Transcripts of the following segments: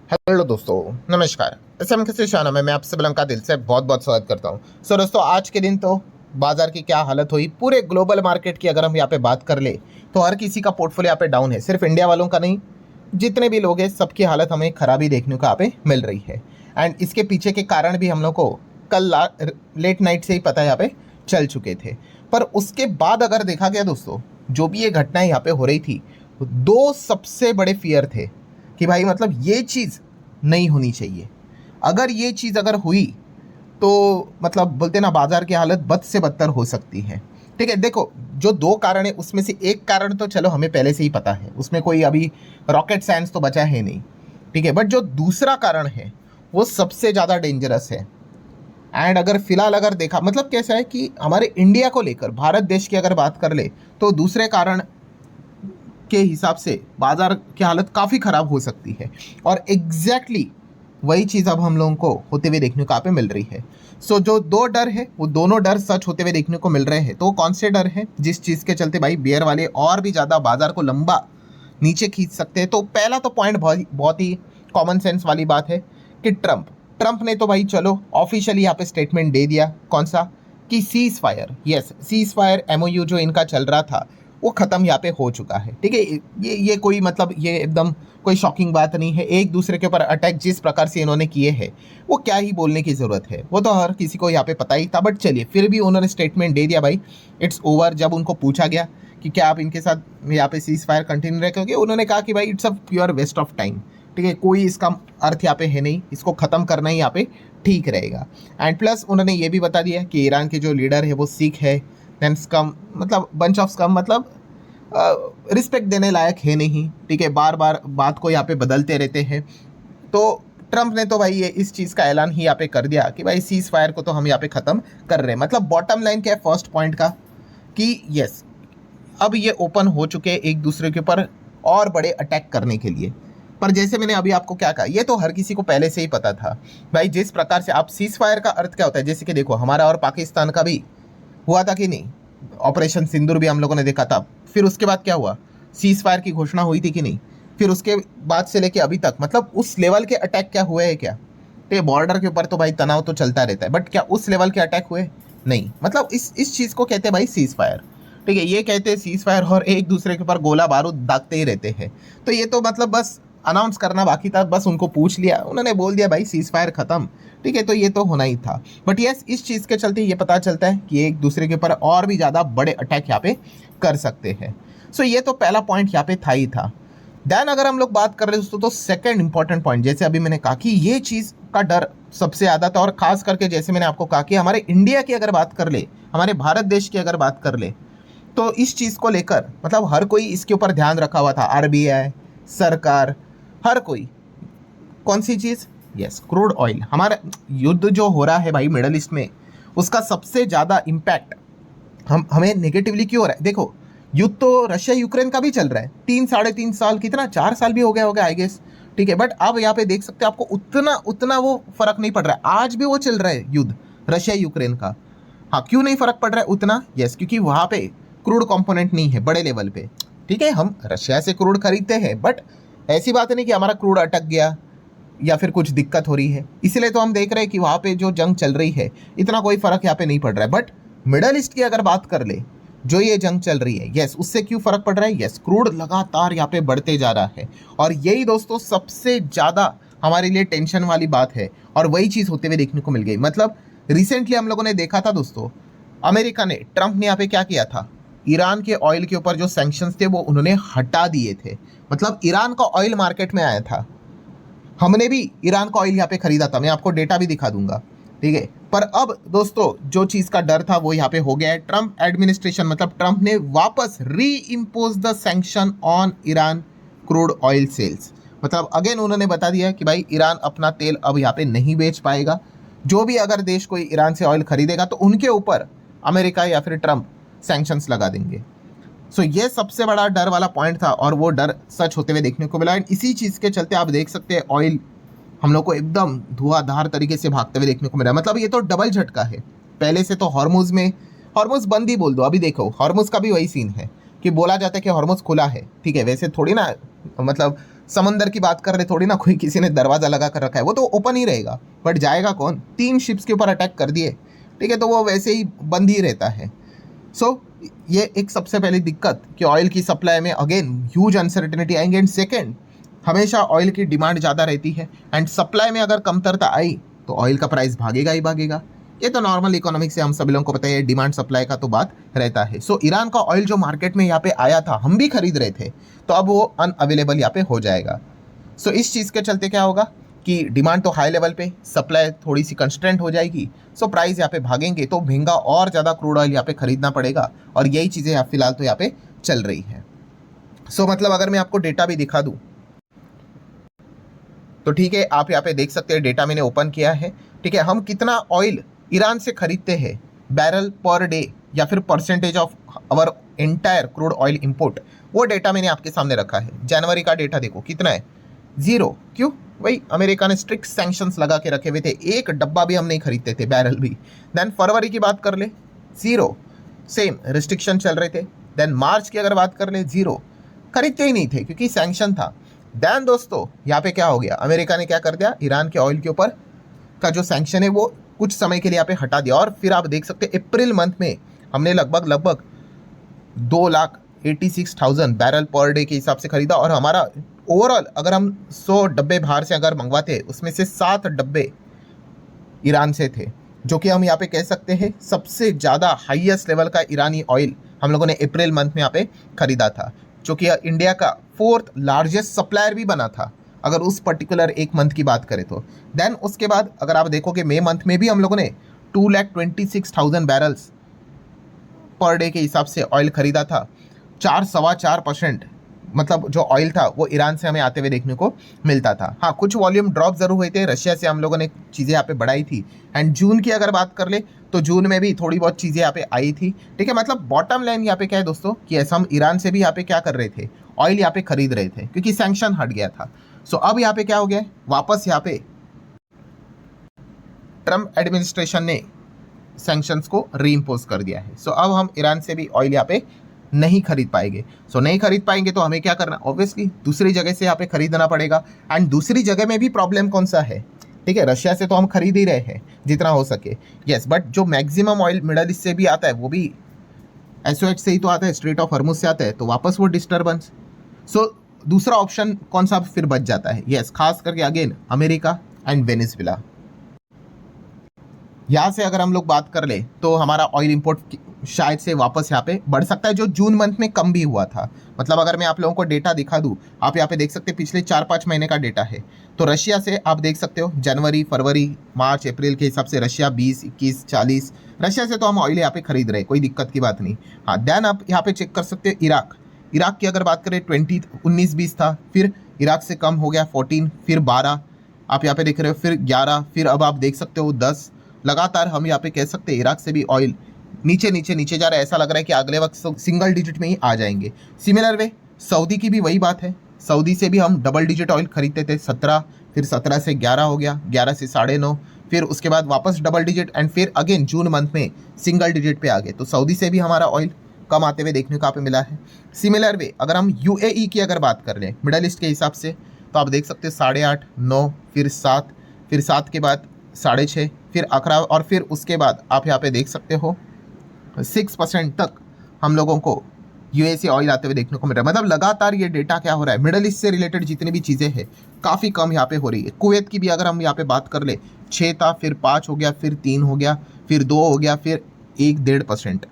Hello दोस्तों, नमस्कार। SM के शाना में मैं आप सब का दिल से बहुत बहुत स्वागत करता हूं। सो दोस्तों, आज के दिन तो बाजार की क्या हालत हुई, पूरे ग्लोबल मार्केट की अगर हम यहाँ पे बात कर ले तो हर किसी का पोर्टफोलियो यहाँ पे डाउन है। सिर्फ इंडिया वालों का नहीं, जितने भी लोग हैं सबकी हालत हमें खराबी देखने को यहाँ पे मिल रही है। एंड इसके पीछे के कारण भी हम लोग को कल लेट नाइट से ही पता यहाँ पे चल चुके थे। पर उसके बाद अगर देखा गया दोस्तों, जो भी ये घटनाएं यहाँ पे हो रही थी, दो सबसे बड़े फियर थे कि भाई मतलब ये चीज़ नहीं होनी चाहिए। अगर ये चीज़ अगर हुई तो मतलब बोलते ना, बाजार की हालत बद से बदतर हो सकती है। ठीक है, देखो जो दो कारण है उसमें से एक कारण तो चलो हमें पहले से ही पता है, उसमें कोई अभी रॉकेट साइंस तो बचा है नहीं। ठीक है, बट जो दूसरा कारण है वो सबसे ज़्यादा डेंजरस है। एंड अगर फिलहाल अगर देखा मतलब कैसा है कि हमारे इंडिया को लेकर, भारत देश की अगर बात कर ले तो दूसरे कारण के हिसाब से बाजार की हालत काफ़ी ख़राब हो सकती है। और एग्जैक्टली वही चीज़ अब हम लोगों को होते हुए देखने को यहाँ पे मिल रही है। सो जो दो डर है वो दोनों डर सच होते हुए देखने को मिल रहे हैं। तो कौन से डर हैं जिस चीज़ के चलते भाई बियर वाले और भी ज़्यादा बाजार को लंबा नीचे खींच सकते हैं? तो पहला तो पॉइंट बहुत ही कॉमन सेंस वाली बात है कि ट्रंप ने तो भाई चलो ऑफिशियली यहाँ पे स्टेटमेंट दे दिया। कौन सा? कि cease fire, yes cease fire MOU जो इनका चल रहा था वो ख़त्म यहाँ पे हो चुका है। ठीक है, ये कोई मतलब ये एकदम कोई शॉकिंग बात नहीं है। एक दूसरे के ऊपर अटैक जिस प्रकार से इन्होंने किए हैं वो क्या ही बोलने की ज़रूरत है, वो तो हर किसी को यहाँ पे पता ही था। बट चलिए फिर भी उन्होंने स्टेटमेंट दे दिया भाई इट्स ओवर। जब उनको पूछा गया कि क्या आप इनके साथ यहाँ पे सीज फायर कंटिन्यू रखोगे, उन्होंने कहा कि भाई it's a pure waste of time. ठीक है, कोई इसका अर्थ यहाँ पे है नहीं, इसको ख़त्म करना ही यहाँ पे ठीक रहेगा। एंड प्लस उन्होंने ये भी बता दिया कि ईरान के जो लीडर है वो सिख है, देन स्कम मतलब बंच ऑफ स्कम, मतलब रिस्पेक्ट देने लायक है नहीं। ठीक है, बार बार बात को यहाँ पे बदलते रहते हैं। तो ट्रंप ने तो भाई ये इस चीज़ का ऐलान ही यहाँ पे कर दिया कि भाई सीज फायर को तो हम यहाँ पे ख़त्म कर रहे हैं। मतलब बॉटम लाइन क्या है फर्स्ट पॉइंट का कि यस, अब ये ओपन हो चुके हैं एक दूसरे के ऊपर और बड़े अटैक करने के लिए। पर जैसे मैंने अभी आपको क्या कहा, ये तो हर किसी को पहले से ही पता था भाई। जिस प्रकार से आप सीज फायर का अर्थ क्या होता है, जैसे कि देखो हमारा और पाकिस्तान का भी हुआ था कि नहीं, ऑपरेशन सिंदूर भी हम लोगों ने देखा था। फिर उसके बाद क्या हुआ, सीज फायर की घोषणा हुई थी कि नहीं। फिर उसके बाद से लेके अभी तक मतलब उस लेवल के अटैक क्या हुए हैं क्या? तो बॉर्डर के ऊपर तो भाई तनाव तो चलता रहता है, बट क्या उस लेवल के अटैक हुए? नहीं। मतलब इस चीज़ को कहते हैं भाई सीज फायर। ठीक है, ये कहते हैं सीज फायर और एक दूसरे के ऊपर गोला बारूद दागते ही रहते हैं। तो ये तो मतलब बस अनाउंस करना बाकी था, बस उनको पूछ लिया, उन्होंने बोल दिया भाई सीज फायर खत्म। ठीक है, तो ये तो होना ही था। बट यस, इस चीज़ के चलते ये पता चलता है कि एक दूसरे के ऊपर और भी ज़्यादा बड़े अटैक यहाँ पे कर सकते हैं। सो ये तो पहला पॉइंट यहाँ पे था ही था। देन अगर हम लोग बात कर रहे हैं तो सेकंड इंपॉर्टेंट पॉइंट, जैसे अभी मैंने कहा कि ये चीज़ का डर सबसे ज़्यादा था। और खास करके जैसे मैंने आपको कहा कि हमारे इंडिया की अगर बात कर ले, हमारे भारत देश की अगर बात कर ले, तो इस चीज़ को लेकर मतलब हर कोई इसके ऊपर ध्यान रखा हुआ था। आरबीआई, सरकार, हर कोई। कौन सी चीज़? Yes, crude oil. हमारा युद्ध जो हो रहा है भाई मिडल ईस्ट में, उसका सबसे ज़्यादा इम्पैक्ट हमें नेगेटिवली क्यों हो रहा है? देखो युद्ध तो रशिया यूक्रेन का भी चल रहा है, 3 साढ़े 3 साल, कितना 4 साल भी हो गया होगा आई गेस। ठीक है, बट अब यहाँ पे देख सकते हो आपको उतना उतना वो फर्क नहीं पड़ रहा है। आज भी वो चल रहा है युद्ध रशिया यूक्रेन का। हाँ, क्यों नहीं फर्क पड़ रहा है उतना? यस, क्योंकि वहाँ पे क्रूड कंपोनेंट नहीं है बड़े लेवल पे। ठीक है, हम रशिया से क्रूड खरीदते हैं, बट ऐसी बात नहीं कि हमारा क्रूड अटक गया या फिर कुछ दिक्कत हो रही है। इसीलिए तो हम देख रहे हैं कि वहाँ पे जो जंग चल रही है इतना कोई फर्क यहाँ पे नहीं पड़ रहा है। बट मिडल ईस्ट की अगर बात कर ले, जो ये जंग चल रही है, यस उससे क्यों फर्क पड़ रहा है? यस, क्रूड लगातार यहाँ पे बढ़ते जा रहा है। और यही दोस्तों सबसे ज़्यादा हमारे लिए टेंशन वाली बात है। और वही चीज़ होते हुए देखने को मिल गई। मतलब रिसेंटली हम लोगों ने देखा था दोस्तों, अमेरिका ने, ट्रंप ने यहाँ पे क्या किया था, ईरान के ऑयल के ऊपर जो सैंक्शंस थे वो उन्होंने हटा दिए थे। मतलब ईरान का ऑयल मार्केट में आया था, हमने भी ईरान का ऑयल यहाँ पे खरीदा था, मैं आपको डेटा भी दिखा दूंगा। ठीक है, पर अब दोस्तों जो चीज़ का डर था वो यहाँ पे हो गया है। ट्रंप एडमिनिस्ट्रेशन मतलब ट्रंप ने वापस reimpose the sanction on Iran crude oil sales. मतलब अगेन उन्होंने बता दिया कि भाई ईरान अपना तेल अब यहाँ पे नहीं बेच पाएगा। जो भी अगर देश कोई ईरान से ऑयल खरीदेगा तो उनके ऊपर अमेरिका या फिर ट्रंप सैंक्शंस लगा देंगे। सो ये सबसे बड़ा डर वाला पॉइंट था और वो डर सच होते हुए देखने को मिला। एंड इसी चीज़ के चलते आप देख सकते हैं ऑयल हम लोग को एकदम धुआंधार तरीके से भागते हुए देखने को मिला। मतलब ये तो डबल झटका है। पहले से तो हॉर्मुज में, हॉर्मुज बंद ही बोल दो, अभी देखो हॉर्मुज का भी वही सीन है कि बोला जाता है कि हॉर्मुज खुला है। ठीक है, वैसे थोड़ी ना मतलब समंदर की बात कर रहे, थोड़ी ना कोई किसी ने दरवाज़ा लगा कर रखा है, वो तो ओपन ही रहेगा, बट जाएगा कौन? 3 शिप्स के ऊपर अटैक कर दिए, ठीक है, तो वो वैसे ही बंद ही रहता है। सो ये एक सबसे पहली दिक्कत कि ऑयल की सप्लाई में अगेन ह्यूज अनसर्टेनिटी आएंगे। एंड सेकेंड, हमेशा ऑयल की डिमांड ज़्यादा रहती है एंड सप्लाई में अगर कमतरता आई तो ऑयल का प्राइस भागेगा ही भागेगा। ये तो नॉर्मल इकोनॉमिक्स से हम सभी लोगों को पता है, डिमांड सप्लाई का तो बात रहता है। सो ईरान का ऑयल जो मार्केट में यहाँ पे आया था, हम भी खरीद रहे थे, तो अब वो अनअवेलेबल यहाँ पे हो जाएगा। सो इस चीज़ के चलते क्या होगा कि डिमांड तो हाई लेवल पे, सप्लाई थोड़ी सी कंस्ट्रेंट हो जाएगी, सो प्राइस यहाँ पे भागेंगे, तो महंगा और ज़्यादा क्रूड ऑयल यहाँ पे खरीदना पड़ेगा। और यही चीज़ें यहाँ फिलहाल तो यहाँ पे चल रही है। सो मतलब अगर मैं आपको डेटा भी दिखा दूँ तो ठीक है, आप यहाँ पे देख सकते हैं, डेटा मैंने ओपन किया है, ठीक है। हम कितना ऑयल ईरान से खरीदते हैं बैरल पर डे या फिर percentage of our entire crude oil import, वो डेटा मैंने आपके सामने रखा है। जनवरी का डेटा देखो कितना है, 0। क्यों? वही अमेरिका ने स्ट्रिक्ट सैंक्शंस लगा के रखे हुए थे, एक डब्बा भी हम नहीं खरीदते थे, बैरल भी। देन फरवरी की बात कर ले, 0, सेम रिस्ट्रिक्शन चल रहे थे। देन मार्च की अगर बात कर ले, 0, खरीदते ही नहीं थे क्योंकि सैंक्शन था। देन दोस्तों यहाँ पे क्या हो गया, अमेरिका ने क्या कर दिया, ईरान के ऑयल के ऊपर का जो सैंक्शन है वो कुछ समय के लिए यहाँ पे हटा दिया। और फिर आप देख सकते हैं अप्रैल मंथ में हमने लगभग 2,86,000 बैरल पर डे के हिसाब से खरीदा। और हमारा ओवरऑल अगर हम 100 डब्बे बाहर से अगर मंगवाते, उसमें से 7 डब्बे ईरान से थे, जो कि हम यहाँ पे कह सकते हैं सबसे ज़्यादा हाईएस्ट लेवल का ईरानी ऑयल हम लोगों ने अप्रैल मंथ में यहाँ पे खरीदा था, जो कि इंडिया का 4th लार्जेस्ट सप्लायर भी बना था अगर उस पर्टिकुलर एक मंथ की बात करें तो। देन उसके बाद अगर आप देखोगे मई मंथ में भी हम लोगों ने 2,26,000 बैरल्स पर डे के हिसाब से ऑयल खरीदा था। 4-4.25% मतलब जो ऑयल था वो ईरान से हमें आते हुए देखने को मिलता था। हाँ, कुछ वॉल्यूम ड्रॉप जरूर हुए थे, रशिया से हम लोगों ने चीज़ें यहाँ पे बढ़ाई थी। एंड जून की अगर बात कर ले तो जून में भी थोड़ी बहुत चीज़ें यहाँ पे आई थी, ठीक है। मतलब बॉटम लाइन यहाँ पे क्या है दोस्तों कि ऐसा हम ईरान से भी यहाँ पे क्या कर रहे थे, ऑयल यहाँ पे खरीद रहे थे क्योंकि सैंक्शन हट गया था। सो अब यहाँ पे क्या हो गया, वापस यहाँ पे ट्रम्प एडमिनिस्ट्रेशन ने सैंक्शंस को रीइम्पोज कर दिया है। सो अब हम ईरान से भी ऑयल यहाँ पे नहीं खरीद पाएंगे। सो नहीं खरीद पाएंगे तो हमें क्या करना, ऑब्वियसली दूसरी जगह से यहाँ पे खरीदना पड़ेगा। एंड दूसरी जगह में भी प्रॉब्लम कौन सा है, ठीक है, रशिया से तो हम खरीद ही रहे हैं जितना हो सके, यस, बट जो मैक्सिमम ऑयल मिडल ईस्ट से भी आता है वो भी एसओएच से ही तो आता है, स्ट्रेट ऑफ हॉर्मुज से आता है, तो वापस वो डिस्टर्बेंस। सो दूसरा ऑप्शन कौन सा फिर बच जाता है, यस, खास करके अगेन अमेरिका एंड वेनेजुएला। यहाँ से अगर हम लोग बात कर ले तो हमारा ऑयल इंपोर्ट शायद से वापस यहाँ पे बढ़ सकता है, जो जून मंथ में कम भी हुआ था। मतलब अगर मैं आप लोगों को डेटा दिखा दूँ, आप यहाँ पे देख सकते हैं पिछले 4-5 महीने का डेटा है। तो रशिया से आप देख सकते हो जनवरी, फरवरी, मार्च, अप्रैल के हिसाब से रशिया 20, 21, 40, रशिया से तो हम ऑयल यहाँ पे खरीद रहे हैं, कोई दिक्कत की बात नहीं। हाँ, देन आप यहाँ पे चेक कर सकते हो इराक की अगर बात करें 19-20 था, फिर इराक से कम हो गया 14, फिर 12, आप यहाँ पे देख रहे हो, फिर 11, फिर अब आप देख सकते हो 10। लगातार हम यहाँ पे कह सकते हैं इराक से भी ऑयल नीचे जा रहा है। ऐसा लग रहा है कि अगले वक्त सिंगल डिजिट में ही आ जाएंगे। सिमिलर वे सऊदी की भी वही बात है, सऊदी से भी हम डबल डिजिट ऑयल खरीदते थे, 17, फिर 17 से 11 हो गया, 11 से 9.5, फिर उसके बाद वापस डबल डिजिट, एंड फिर अगेन जून मंथ में सिंगल डिजिट पे आ गए। तो सऊदी से भी हमारा ऑयल कम आते हुए देखने को यहाँ पे मिला है। सिमिलर वे अगर हम यूएई की अगर बात कर लें मिडल ईस्ट के हिसाब से, तो आप देख सकते हैं 8.5, 9, फिर 7, फिर 7 के बाद 6.5, फिर 11, और फिर उसके बाद आप यहाँ पे देख सकते हो 6% तक हम लोगों को यूएई से ऑयल आते हुए देखने को मिल रहा है। मतलब लगातार ये डेटा क्या हो रहा है, मिडल ईस्ट से रिलेटेड जितनी भी चीज़ें हैं काफ़ी कम यहाँ पे हो रही है। कुवैत की भी अगर हम यहाँ पे बात कर ले, 6 था, फिर 5 हो गया, फिर 3 हो गया, फिर 2 हो गया, फिर 1-1.5%।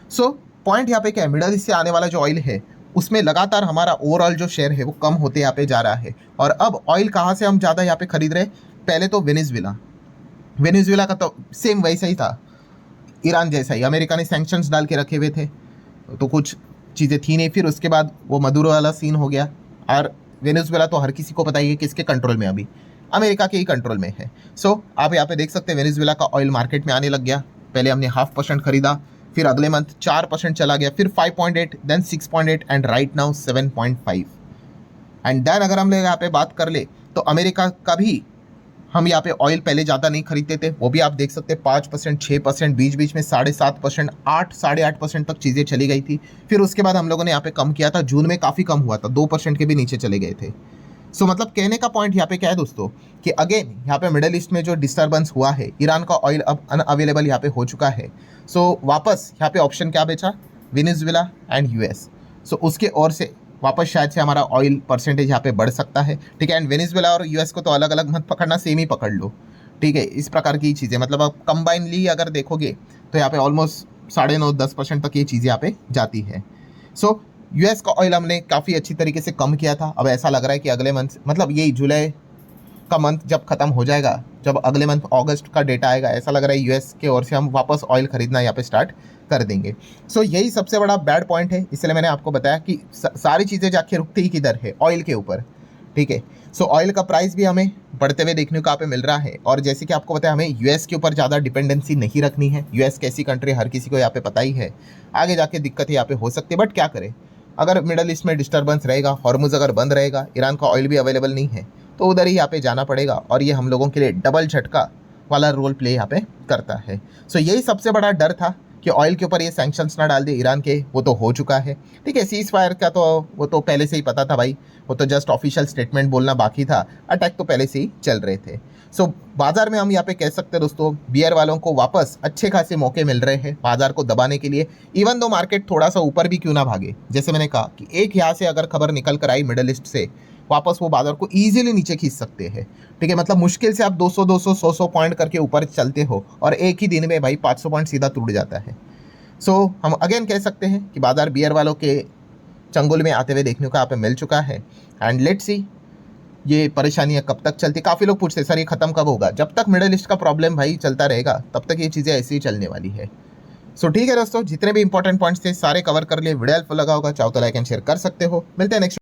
सो पॉइंट यहाँ पे क्या है, मिडल ईस्ट से आने वाला जो ऑयल है उसमें लगातार हमारा ओवरऑल जो शेयर है वो कम होते यहाँ पे जा रहा है। और अब ऑयल कहाँ से हम ज़्यादा यहाँ पे खरीद रहे हैं, पहले तो वेनेजुएला का तो सेम वैसा ही था, ईरान जैसा ही। अमेरिका ने सैंक्शंस डाल के रखे हुए थे तो कुछ चीज़ें थी नहीं, फिर उसके बाद वो मदुरो वाला सीन हो गया। और वेनेजुएला तो हर किसी को पता ही है किसके कंट्रोल में, अभी अमेरिका के ही कंट्रोल में है। सो आप यहाँ पे देख सकते हैं वेनेजुएला का ऑयल मार्केट में आने लग गया। पहले हमने 0.5% खरीदा, फिर अगले मंथ 4% चला गया, फिर 5.8, then 6.8 and right now 7.5। And then अगर हम यहाँ पे बात कर ले तो अमेरिका का भी हम यहाँ पे ऑयल पहले ज़्यादा नहीं खरीदते थे, वो भी आप देख सकते हैं 5%, 6%, बीच में 7.5%, 8-8.5% तक चीज़ें चली गई थी। फिर उसके बाद हम लोगों ने यहाँ पे कम किया था, जून में काफ़ी कम हुआ था, 2% के भी नीचे चले गए थे। सो मतलब कहने का पॉइंट यहाँ पे क्या है दोस्तों कि अगेन यहाँ पे मिडल ईस्ट में जो डिस्टर्बेंस हुआ है, ईरान का ऑयल अब अनअवेलेबल यहाँ पे हो चुका है। सो वापस यहाँ पे ऑप्शन क्या बेचा, वेनेजुएला एंड यूएस। सो उसके ओर से वापस शायद से हमारा ऑयल परसेंटेज यहाँ पे बढ़ सकता है, ठीक है। एंड वेनेजुएला और यूएस को तो अलग अलग मत पकड़ना, सेम ही पकड़ लो, ठीक है। इस प्रकार की चीज़ें मतलब अब कंबाइनली अगर देखोगे तो यहाँ पे ऑलमोस्ट 9.5-10% तक ये चीज़ें यहाँ पे जाती है। सो यूएस का ऑयल हमने काफ़ी अच्छी तरीके से कम किया था। अब ऐसा लग रहा है कि अगले मंथ मतलब यही जुलाई का मंथ जब ख़त्म हो जाएगा, जब अगले मंथ अगस्त का डेटा आएगा, ऐसा लग रहा है यूएस के ओर से हम वापस ऑयल खरीदना यहाँ पे स्टार्ट कर देंगे। सो यही सबसे बड़ा बैड पॉइंट है, इसलिए मैंने आपको बताया कि सारी चीज़ें जाके रुकती ही किधर है, ऑयल के ऊपर, ठीक है। सो ऑयल का प्राइस भी हमें बढ़ते हुए देखने को यहाँ पे मिल रहा है। और जैसे कि आपको पता है हमें यूएस के ऊपर ज़्यादा डिपेंडेंसी नहीं रखनी है। यूएस कैसी कंट्री हर किसी को यहाँ पे पता ही है, आगे जाके दिक्कत यहाँ पे हो सकती है। बट क्या करें, अगर मिडल ईस्ट में डिस्टर्बेंस रहेगा, हॉर्मुज अगर बंद रहेगा, ईरान का ऑयल भी अवेलेबल नहीं है, तो उधर ही यहाँ पे जाना पड़ेगा। और ये हम लोगों के लिए डबल झटका वाला रोल प्ले यहाँ पे करता है। सो यही सबसे बड़ा डर था कि ऑयल के ऊपर ये सैंक्शंस ना डाल दे ईरान के, वो तो हो चुका है, ठीक है। सीज फायर का तो वो तो पहले से ही पता था भाई, वो तो जस्ट ऑफिशियल स्टेटमेंट बोलना बाकी था, अटैक तो पहले से ही चल रहे थे। सो बाजार में हम यहाँ पे कह सकते हैं दोस्तों, बियर वालों को वापस अच्छे खासे मौके मिल रहे हैं बाजार को दबाने के लिए। इवन दो मार्केट थोड़ा सा ऊपर भी क्यों ना भागे, जैसे मैंने कहा कि एक यहाँ से अगर खबर निकल कर आई मिडल ईस्ट से, वापस वो बाजार को ईजिली नीचे खींच सकते हैं, ठीक है। मतलब मुश्किल से आप 200 100 पॉइंट करके ऊपर चलते हो और एक ही दिन में भाई 500 पॉइंट सीधा टूट जाता है। सो हम अगेन कह सकते हैं कि बाजार बियर वालों के चंगुल में आते हुए देखने को यहाँ पे मिल चुका है। एंड लेट्स सी ये परेशानियां कब तक चलती। काफ़ी लोग पूछते हैं सर ये खत्म कब होगा। जब तक मिडल ईस्ट का प्रॉब्लम भाई चलता रहेगा तब तक ये चीज़ें ऐसे ही चलने वाली है। सो ठीक है दोस्तों, जितने भी इंपॉर्टेंट पॉइंट्स थे सारे कवर कर लिए। वीडियो हेल्पफुल लगा होगा, चाहो तो लाइक एंड शेयर कर सकते हो। मिलते हैं नेक्स्ट